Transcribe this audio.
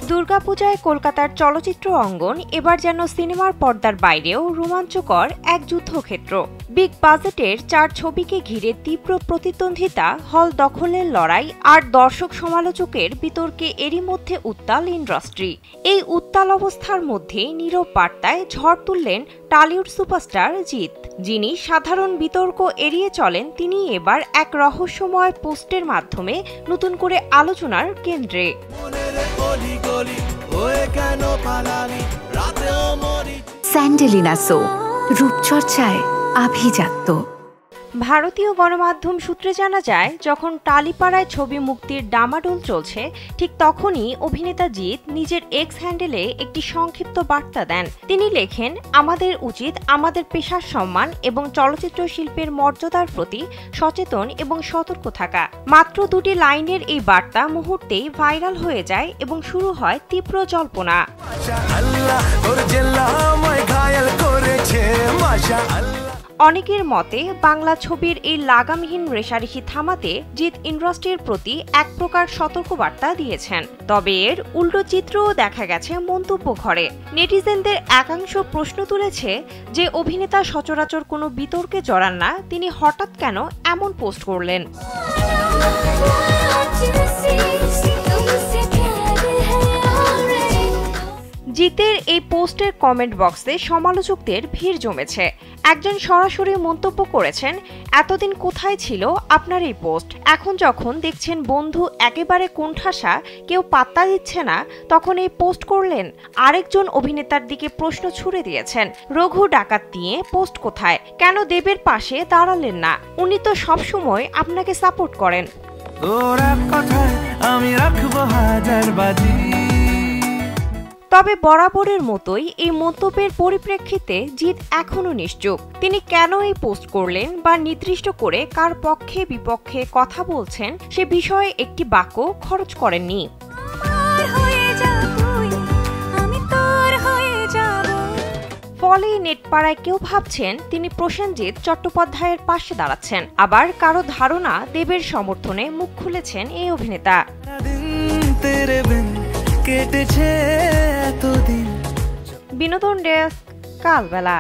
দুর্গাপূজায় কলকাতার চলচ্চিত্র অঙ্গন এবার যেন সিনেমার পর্দার বাইরেও রোমাঞ্চকর এক যুদ্ধক্ষেত্র। বিগ বাজেটের 4 ছবিকে ঘিরে তীব্র প্রতিদ্বন্দ্বিতা, হল দখলের লড়াই আর দর্শক সমালোচকের বিতর্কে এরই মধ্যে উত্তাল ইন্ডাস্ট্রি। এই উত্তাল অবস্থার মধ্যে নীরব বার্তায় ঝড় তুললেন টলিউড সুপারস্টার জিৎ। যিনি সাধারণ বিতর্ক এড়িয়ে চলেন, তিনি এবার এক রহস্যময় পোস্টের মাধ্যমে নতুন করে আলোচনার কেন্দ্রে। স্যান্ডেলিনা সো, রূপচর্চায় আভিজাত্য। ভারতীয় গণমাধ্যম সূত্রে জানা যায়, যখন টালিপাড়ায় ছবি মুক্তির ডামাডোল চলছে, ঠিক তখনই অভিনেতা জিৎ নিজের এক্স হ্যান্ডেলে একটি সংক্ষিপ্ত বার্তা দেন। তিনি লেখেন, আমাদের উচিত আমাদের পেশার সম্মান এবং চলচ্চিত্র শিল্পের মর্যাদার প্রতি সচেতন এবং সতর্ক থাকা। মাত্র 2টি লাইনের এই বার্তা মুহূর্তেই ভাইরাল হয়ে যায় এবং শুরু হয় তীব্র জল্পনা। অনেকের মতে, বাংলা ছবির এই লাগামহীন রেশারেশি থামাতে জিৎ ইন্ডাস্ট্রির প্রতি এক প্রকার সতর্কবার্তা দিয়েছেন। তবে এর উল্টো চিত্রও দেখা গেছে মন্তব্য ঘরে। নেটিজেনদের একাংশ প্রশ্ন তুলেছে, যে অভিনেতা সচরাচর কোনো বিতর্কে জড়ান না, তিনি হঠাৎ কেন এমন পোস্ট করলেন। জিতের এই পোস্টের কমেন্ট বক্সে সমালোচকদের ভিড় জমেছে। একজন সরাসরি মন্তব্য করেছেন, এতদিন কোথায় ছিল আপনার এই পোস্ট? এখন যখন দেখছেন বন্ধু একেবারে কোণঠাসা, কেউ পাত্তা দিচ্ছে না, তখন এই পোস্ট করলেন। আরেকজন অভিনেতার দিকে প্রশ্ন ছুড়ে দিয়েছেন, রঘু ডাকাত নিয়ে পোস্ট কোথায়? কেন দেবের পাশে দাঁড়ালেন না? উনি তো সবসময় আপনাকে সাপোর্ট করেন। তবে বরাবরের মতোই এই মন্তব্যের পরিপ্রেক্ষিতে জিৎ এখনও নিশ্চুপ। তিনি কেন এই পোস্ট করলেন বা নির্দিষ্ট করে কার পক্ষে বিপক্ষে কথা বলছেন সে বিষয়ে একটি বাক্য খরচ করেননি। ফলে নেটপাড়ায় কেউ ভাবছেন তিনি প্রসেনজিৎ চট্টোপাধ্যায়ের পাশে দাঁড়াচ্ছেন, আবার কারো ধারণা দেবের সমর্থনে মুখ খুলেছেন এই অভিনেতা। বিনোদন ডেস্ক, কালবেলা।